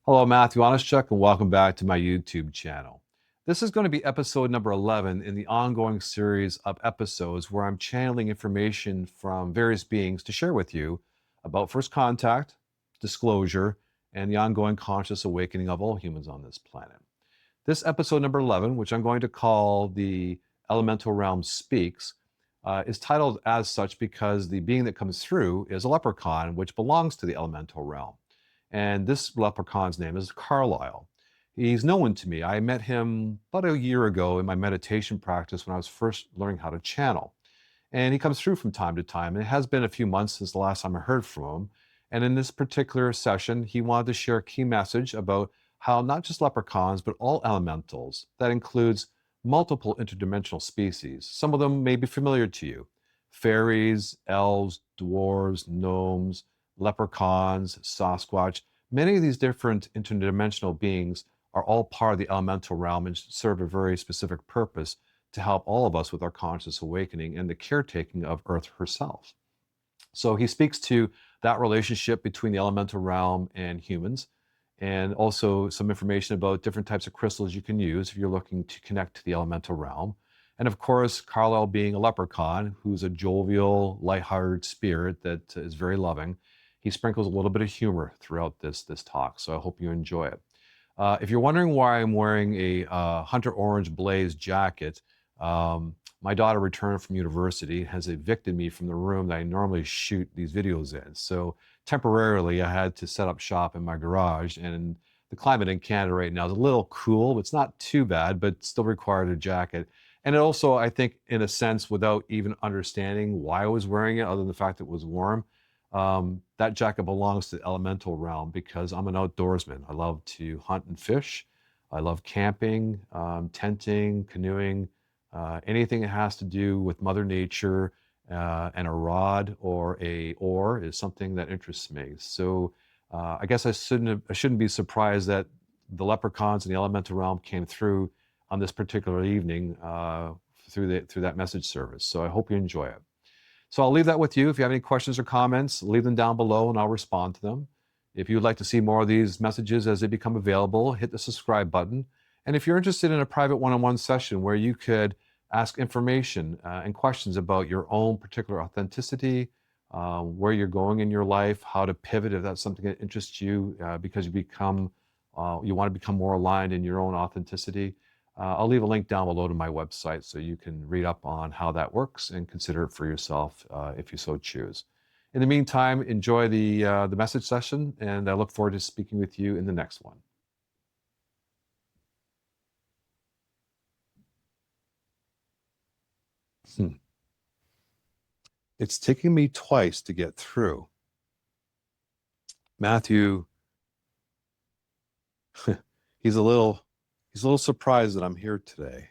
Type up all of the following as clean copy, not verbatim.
Hello, Matthew Honestchuk, and welcome back to my YouTube channel. This is going to be episode number 11 in the ongoing series of episodes where I'm channeling information from various beings to share with you about first contact, disclosure, and the ongoing conscious awakening of all humans on this planet. This episode number 11, which I'm going to call The Elemental Realm Speaks, is titled as such because the being that comes through is a leprechaun, which belongs to the elemental realm. And this leprechaun's name is Carlisle. He's known to me. I met him about a year ago in my meditation practice when I was first learning how to channel. And he comes through from time to time. And it has been a few months since the last time I heard from him. And in this particular session, he wanted to share a key message about how not just leprechauns, but all elementals, that includes multiple interdimensional species. Some of them may be familiar to you: fairies, elves, dwarves, gnomes, leprechauns, Sasquatch. Many of these different interdimensional beings are all part of the elemental realm and serve a very specific purpose to help all of us with our conscious awakening and the caretaking of Earth herself. So he speaks to that relationship between the elemental realm and humans, and also some information about different types of crystals you can use if you're looking to connect to the elemental realm. And of course, Carlisle being a leprechaun, who's a jovial, lighthearted spirit that is very loving, he sprinkles a little bit of humor throughout this talk. So I hope you enjoy it. If you're wondering why I'm wearing a Hunter Orange Blaze jacket, my daughter returned from university, has evicted me from the room that I normally shoot these videos in. So temporarily, I had to set up shop in my garage. And the climate in Canada right now is a little cool. It's not too bad, but still required a jacket. And it also, I think, in a sense, without even understanding why I was wearing it, other than the fact that it was warm, that jacket belongs to the elemental realm because I'm an outdoorsman. I love to hunt and fish. I love camping, tenting, canoeing, anything that has to do with Mother Nature, and a rod or a oar is something that interests me. So I guess I shouldn't be surprised that the leprechauns in the elemental realm came through on this particular evening through that message service. So I hope you enjoy it. So I'll leave that with you. If you have any questions or comments, leave them down below and I'll respond to them. If you'd like to see more of these messages as they become available, hit the subscribe button. And if you're interested in a private one-on-one session where you could ask information and questions about your own particular authenticity, where you're going in your life, how to pivot if that's something that interests you because you want to become more aligned in your own authenticity, I'll leave a link down below to my website so you can read up on how that works and consider it for yourself if you so choose. In the meantime, enjoy the message session, and I look forward to speaking with you in the next one. It's taking me twice to get through. Matthew, he's a little surprised that I'm here today.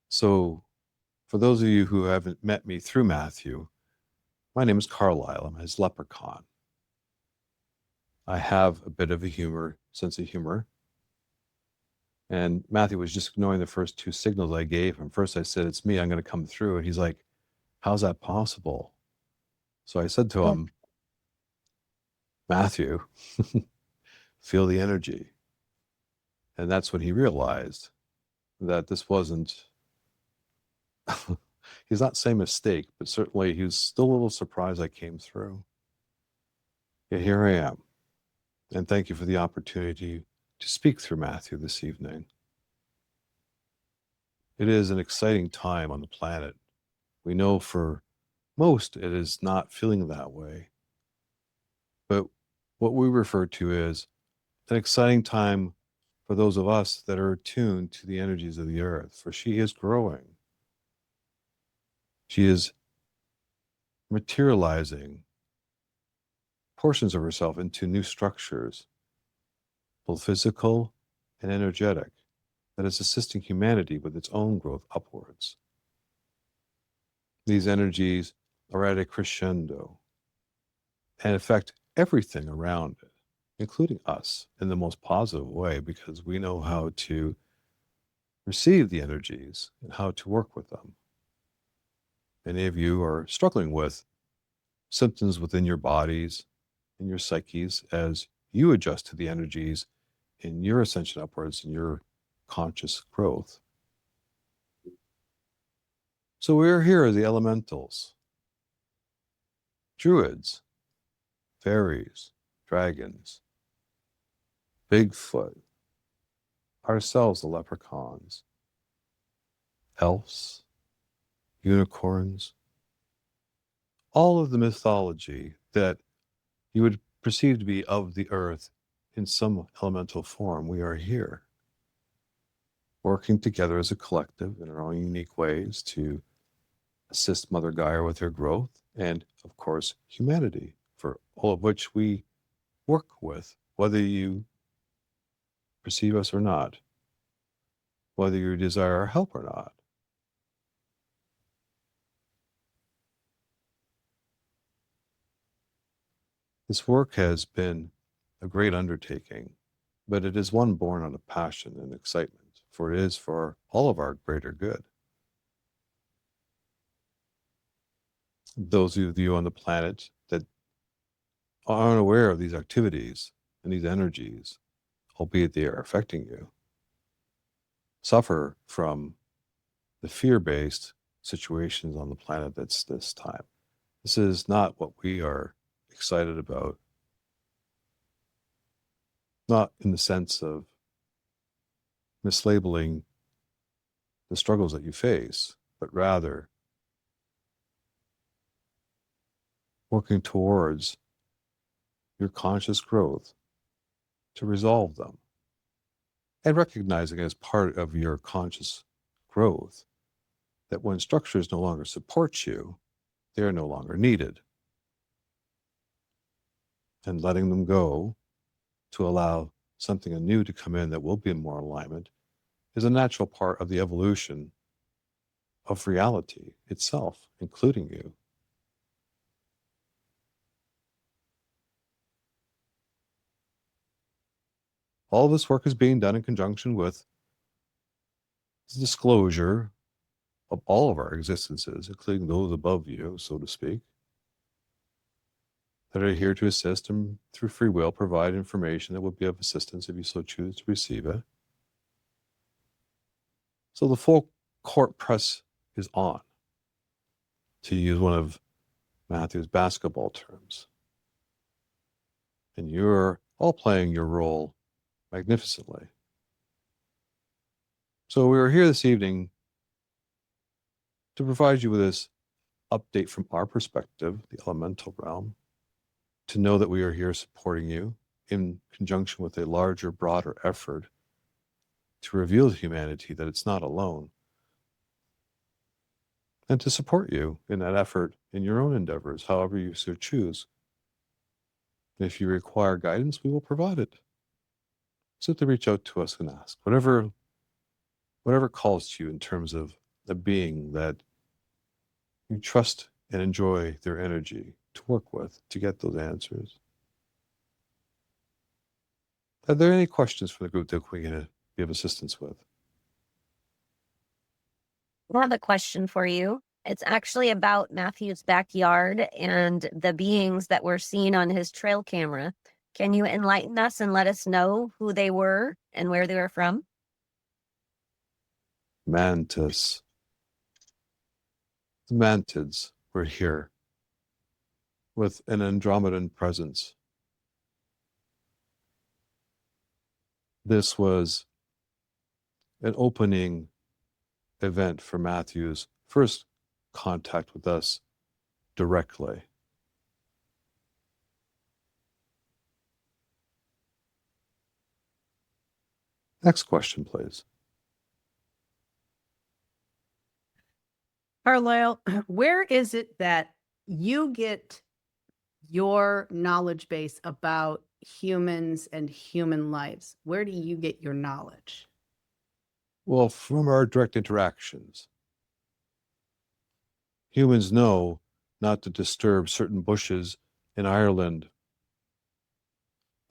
So for those of you who haven't met me through Matthew, my name is Carlisle. I'm his leprechaun. I have a bit of a sense of humor. And Matthew was just ignoring the first two signals I gave him. First, I said, "It's me, I'm going to come through." And he's like, "How's that possible?" So I said to him, "Matthew, feel the energy." And that's when he realized that this wasn't, he's not saying mistake, but certainly he was still a little surprised I came through. Yet here I am. And thank you for the opportunity to speak through Matthew this evening. It is an exciting time on the planet. We know for most it is not feeling that way. But what we refer to is an exciting time for those of us that are attuned to the energies of the earth, for she is growing. She is materializing portions of herself into new structures, both physical and energetic, that is assisting humanity with its own growth upwards. These energies are at a crescendo and affect everything around it, including us, in the most positive way, because we know how to receive the energies and how to work with them. Many of you are struggling with symptoms within your bodies and your psyches as you adjust to the energies in your ascension upwards, in your conscious growth. So we're here as the elementals, druids, fairies, dragons, Bigfoot, ourselves the leprechauns, elves, unicorns, all of the mythology that you would perceive to be of the earth in some elemental form. We are here, working together as a collective in our own unique ways to assist Mother Gaia with her growth, and of course, humanity, for all of which we work with, whether you perceive us or not, whether you desire our help or not. This work has been a great undertaking, but it is one born out of passion and excitement, for it is for all of our greater good. Those of you on the planet that are unaware of these activities and these energies, albeit they are affecting you, suffer from the fear-based situations on the planet that's this time. This is not what we are excited about, not in the sense of mislabeling the struggles that you face, but rather working towards your conscious growth to resolve them, and recognizing as part of your conscious growth that when structures no longer support you, they are no longer needed, and letting them go to allow something anew to come in that will be in more alignment is a natural part of the evolution of reality itself, including you. All of this work is being done in conjunction with the disclosure of all of our existences, including those above you, so to speak, that are here to assist and through free will provide information that would be of assistance if you so choose to receive it. So the full court press is on, to use one of Matthew's basketball terms. And you're all playing your role magnificently. So we are here this evening to provide you with this update from our perspective, the elemental realm, to know that we are here supporting you in conjunction with a larger, broader effort to reveal to humanity that it's not alone, and to support you in that effort in your own endeavors, however you so choose. And if you require guidance, we will provide it. Simply reach out to us and ask. Whatever calls to you in terms of a being that you trust and enjoy their energy to work with to get those answers. Are there any questions from the group that we can be of assistance with? I have a question for you. It's actually about Matthew's backyard and the beings that were seen on his trail camera. Can you enlighten us and let us know who they were and where they were from? Mantis. The Mantids were here with an Andromedan presence. This was an opening event for Matthew's first contact with us directly. Next question, please. Carlisle, where is it that you get your knowledge base about humans and human lives? Where do you get your knowledge? Well, from our direct interactions, humans know not to disturb certain bushes in Ireland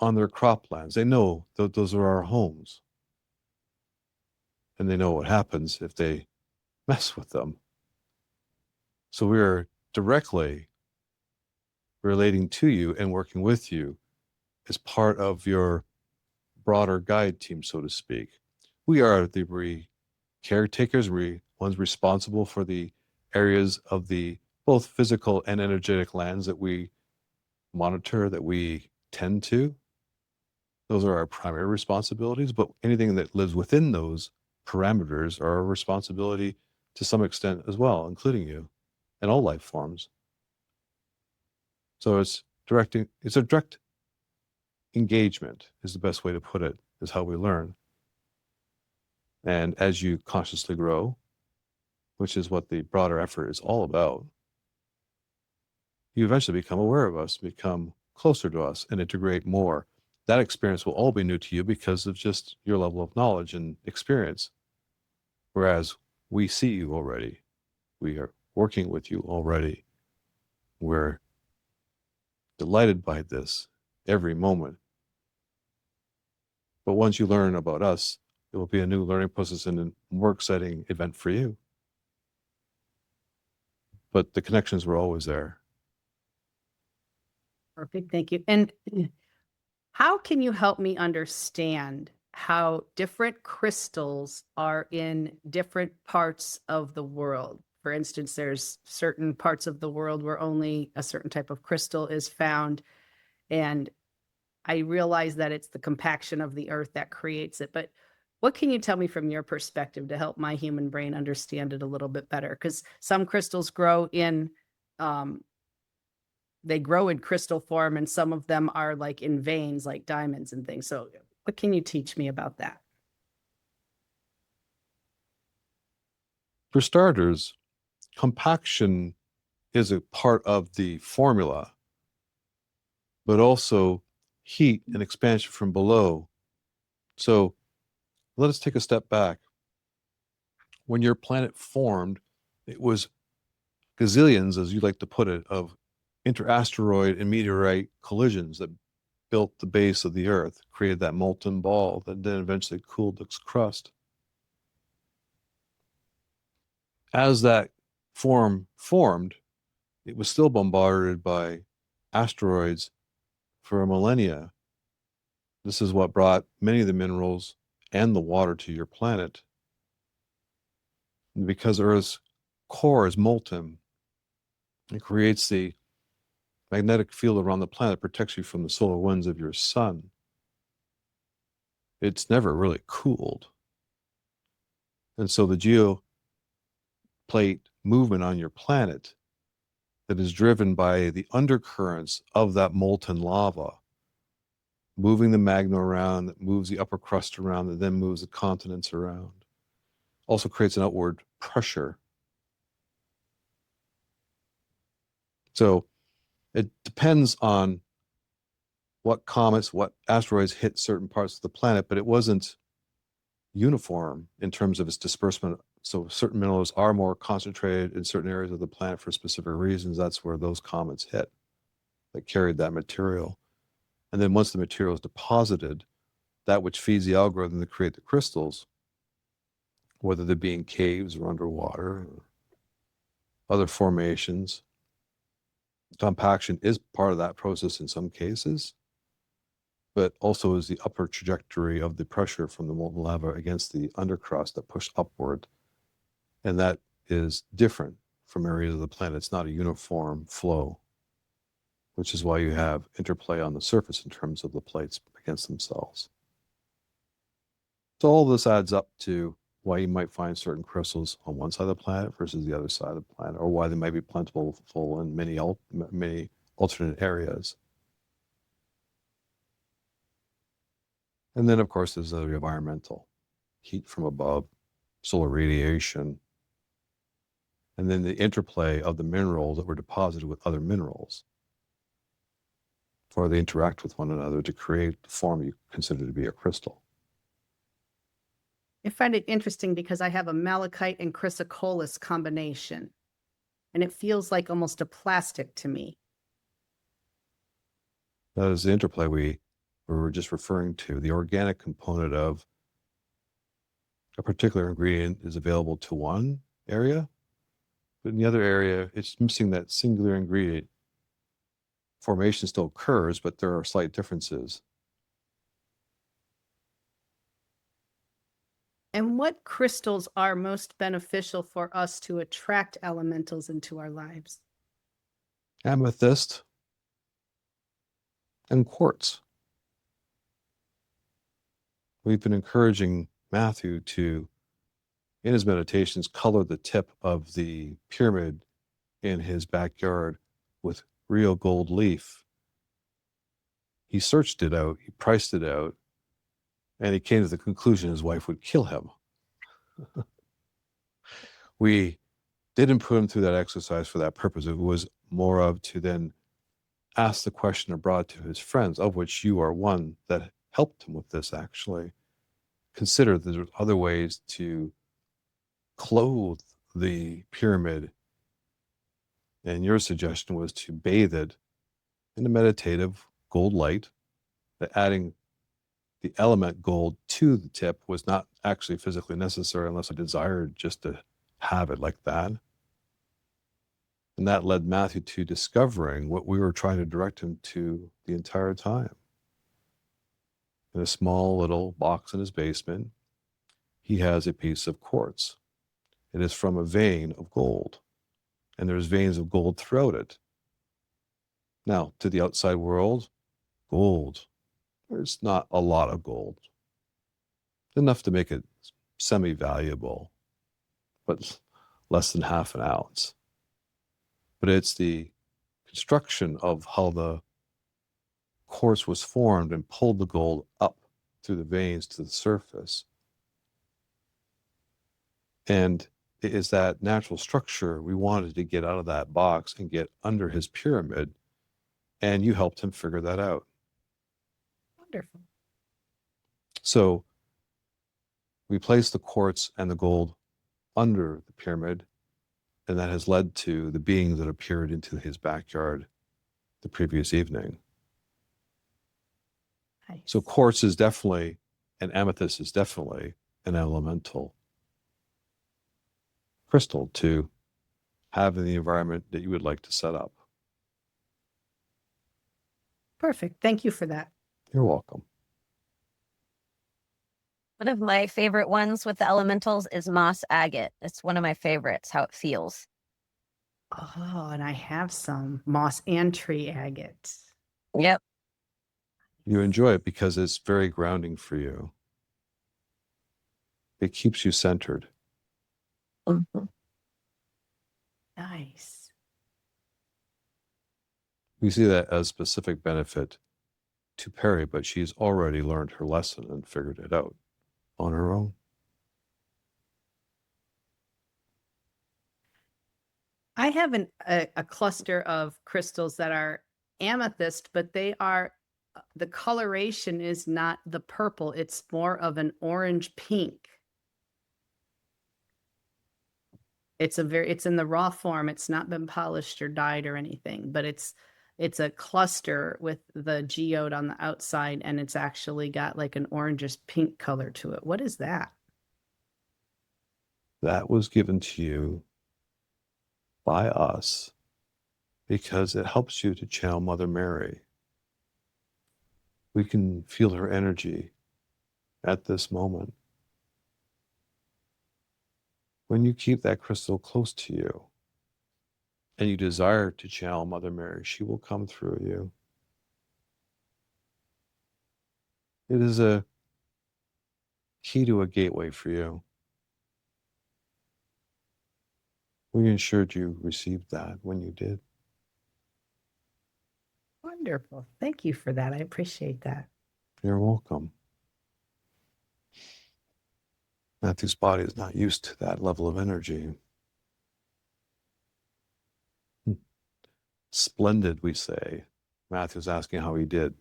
on their croplands. They know that those are our homes. And they know what happens if they mess with them. So we are directly relating to you and working with you as part of your broader guide team, so to speak. We are the caretakers, ones responsible for the areas of the both physical and energetic lands that we monitor, that we tend to. Those are our primary responsibilities, but anything that lives within those parameters are our responsibility to some extent as well, including you and all life forms. So it's a direct engagement is the best way to put it, is how we learn. And as you consciously grow, which is what the broader effort is all about, you eventually become aware of us, become closer to us, and integrate more. That experience will all be new to you because of just your level of knowledge and experience. Whereas we see you already. We are working with you already. We're delighted by this every moment. But once you learn about us, it will be a new learning process and a more exciting event for you. But the connections were always there. Perfect. Thank you. And how can you help me understand how different crystals are in different parts of the world? For instance, there's certain parts of the world where only a certain type of crystal is found. And I realize that it's the compaction of the earth that creates it. But what can you tell me from your perspective to help my human brain understand it a little bit better? Because some crystals grow in they grow in crystal form, and some of them are like in veins, like diamonds and things. So what can you teach me about that? For starters, compaction is a part of the formula, but also heat and expansion from below. So let us take a step back. When your planet formed, it was gazillions, as you like to put it, of interasteroid and meteorite collisions that built the base of the Earth, created that molten ball that then eventually cooled its crust. As that form formed, it was still bombarded by asteroids for millennia. This is what brought many of the minerals and the water to your planet. And because Earth's core is molten, it creates the magnetic field around the planet, protects you from the solar winds of your sun. It's never really cooled. And so the geoplate movement on your planet that is driven by the undercurrents of that molten lava, moving the magma around, that moves the upper crust around, that then moves the continents around, also creates an outward pressure. So it depends on what comets, what asteroids hit certain parts of the planet, but it wasn't uniform in terms of its disbursement. So certain minerals are more concentrated in certain areas of the planet for specific reasons. That's where those comets hit that carried that material. And then once the material is deposited, that which feeds the algorithm to create the crystals, whether they be in caves or underwater or other formations, compaction is part of that process in some cases, but also is the upper trajectory of the pressure from the molten lava against the undercrust that push upward. And that is different from areas of the planet. It's not a uniform flow, which is why you have interplay on the surface in terms of the plates against themselves. So all this adds up to why you might find certain crystals on one side of the planet versus the other side of the planet, or why they might be plentiful in many alternate areas. And then, of course, there's the environmental heat from above, solar radiation, and then the interplay of the minerals that were deposited with other minerals, or they interact with one another to create the form you consider to be a crystal. I find it interesting because I have a malachite and chrysocollus combination, and it feels like almost a plastic to me. That is the interplay we were just referring to. The organic component of a particular ingredient is available to one area, but in the other area, it's missing that singular ingredient. Formation still occurs, but there are slight differences. And what crystals are most beneficial for us to attract elementals into our lives? Amethyst and quartz. We've been encouraging Matthew to, in his meditations, color the tip of the pyramid in his backyard with real gold leaf. He searched it out, he priced it out, and he came to the conclusion his wife would kill him. We didn't put him through that exercise for that purpose. It was more of to then ask the question abroad to his friends, of which you are one that helped him with this actually. Consider there's other ways to clothe the pyramid. And your suggestion was to bathe it in a meditative gold light, that adding the element gold to the tip was not actually physically necessary unless I desired just to have it like that. And that led Matthew to discovering what we were trying to direct him to the entire time. In a small little box in his basement, he has a piece of quartz. It is from a vein of gold, and there's veins of gold throughout it. Now, to the outside world, gold, there's not a lot of gold. Enough to make it semi-valuable, but less than half an ounce. But it's the construction of how the quartz was formed and pulled the gold up through the veins to the surface. And it is that natural structure we wanted to get out of that box and get under his pyramid. And you helped him figure that out. Wonderful. So we placed the quartz and the gold under the pyramid, and that has led to the beings that appeared into his backyard the previous evening. Nice. So quartz is definitely, and amethyst is definitely an elemental crystal to have in the environment that you would like to set up. Perfect. Thank you for that. You're welcome. One of my favorite ones with the elementals is moss agate. It's one of my favorites, how it feels. Oh, and I have some moss and tree agate. Yep. You enjoy it because it's very grounding for you. It keeps you centered. Mhm. Nice. We see that as specific benefit to Perry, but she's already learned her lesson and figured it out on her own. I have a cluster of crystals that are amethyst, but they are, the coloration is not the purple. It's more of an orange pink. It's in the raw form. It's not been polished or dyed or anything, but it's a cluster with the geode on the outside, and it's actually got like an orangish pink color to it. What is that? That was given to you by us because it helps you to channel Mother Mary. We can feel her energy at this moment. When you keep that crystal close to you and you desire to channel Mother Mary, she will come through you. It is a key to a gateway for you. We ensured you received that when you did. Wonderful. Thank you for that. I appreciate that. You're welcome. Matthew's body is not used to that level of energy. Splendid, we say. Matthew's asking how he did.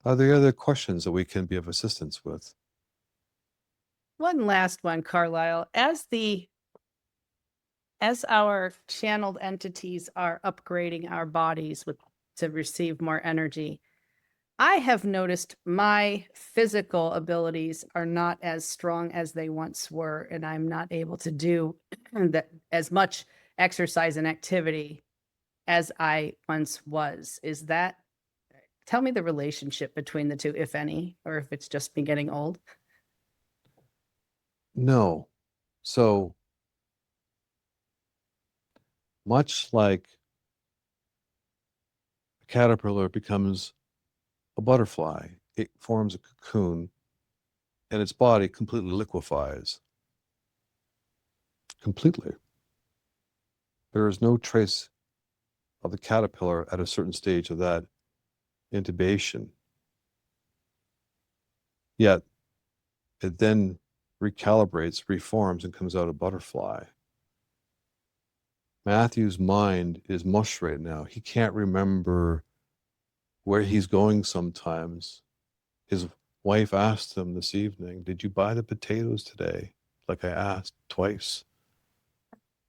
Are there other questions that we can be of assistance with? One last one, Carlisle. As our channeled entities are upgrading our bodies to receive more energy, I have noticed my physical abilities are not as strong as they once were, and I'm not able to do as much exercise and activity as I once was. Tell me the relationship between the two, if any, or if it's just me getting old. No. So much like a caterpillar becomes a butterfly, it forms a cocoon and its body completely liquefies. Completely. There is no trace of the caterpillar at a certain stage of that intubation. Yet it then recalibrates, reforms, and comes out a butterfly. Matthew's mind is mush right now. He can't remember where he's going sometimes. His wife asked him this evening, "Did you buy the potatoes today?" Like I asked twice.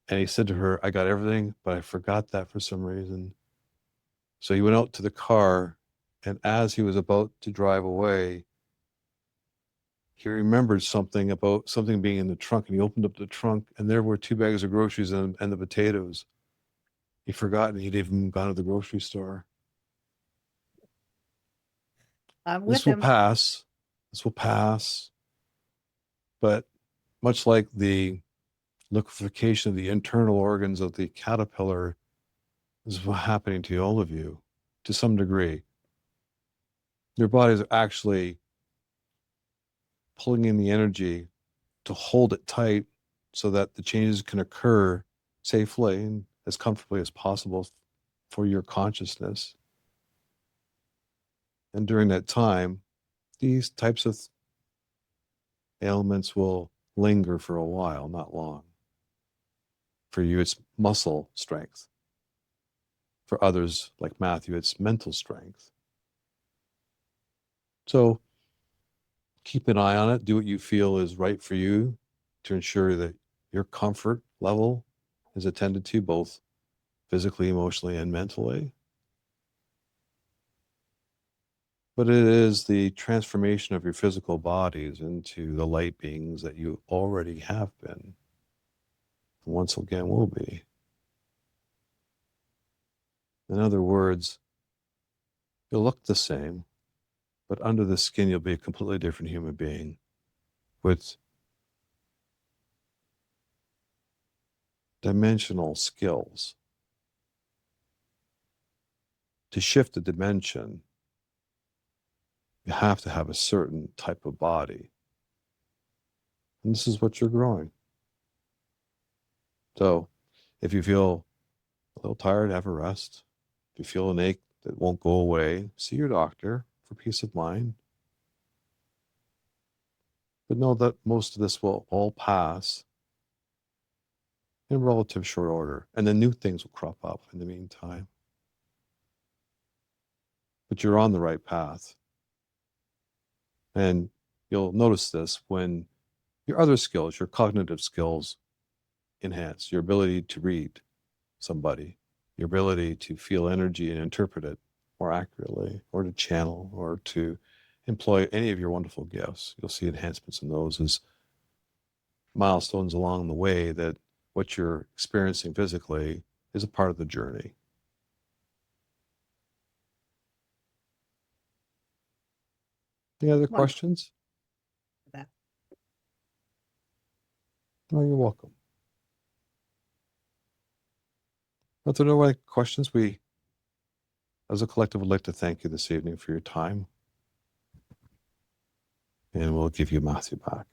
And he said to her, "I got everything, but I forgot that for some reason." So he went out to the car, and as he was about to drive away, he remembered something about something being in the trunk, and he opened up the trunk, and there were 2 bags of groceries and the potatoes. He'd forgotten he'd even gone to the grocery store. I'm This with will him. pass. This will pass. But much like the liquefaction of the internal organs of the caterpillar, this is what's happening to all of you to some degree. Your bodies are actually pulling in the energy to hold it tight so that the changes can occur safely and as comfortably as possible for your consciousness. And during that time, these types of ailments will linger for a while, not long. For you, it's muscle strength. For others, like Matthew, it's mental strength. So keep an eye on it. Do what you feel is right for you to ensure that your comfort level is attended to, both physically, emotionally, and mentally. But it is the transformation of your physical bodies into the light beings that you already have been, and once again will be. In other words, you'll look the same, but under the skin, you'll be a completely different human being with dimensional skills. To shift a dimension, you have to have a certain type of body. And this is what you're growing. So if you feel a little tired, have a rest. If you feel an ache that won't go away, see your doctor for peace of mind. But know that most of this will all pass in relative short order, and then new things will crop up in the meantime. But you're on the right path. And you'll notice this when your other skills, your cognitive skills, enhance your ability to read somebody, your ability to feel energy and interpret it more accurately, or to channel, or to employ any of your wonderful gifts. You'll see enhancements in those as milestones along the way, that what you're experiencing physically is a part of the journey. Any other Wonderful. questions? That. Oh, you're welcome. If there are no other questions, we, as a collective, would like to thank you this evening for your time. And we'll give you Matthew back.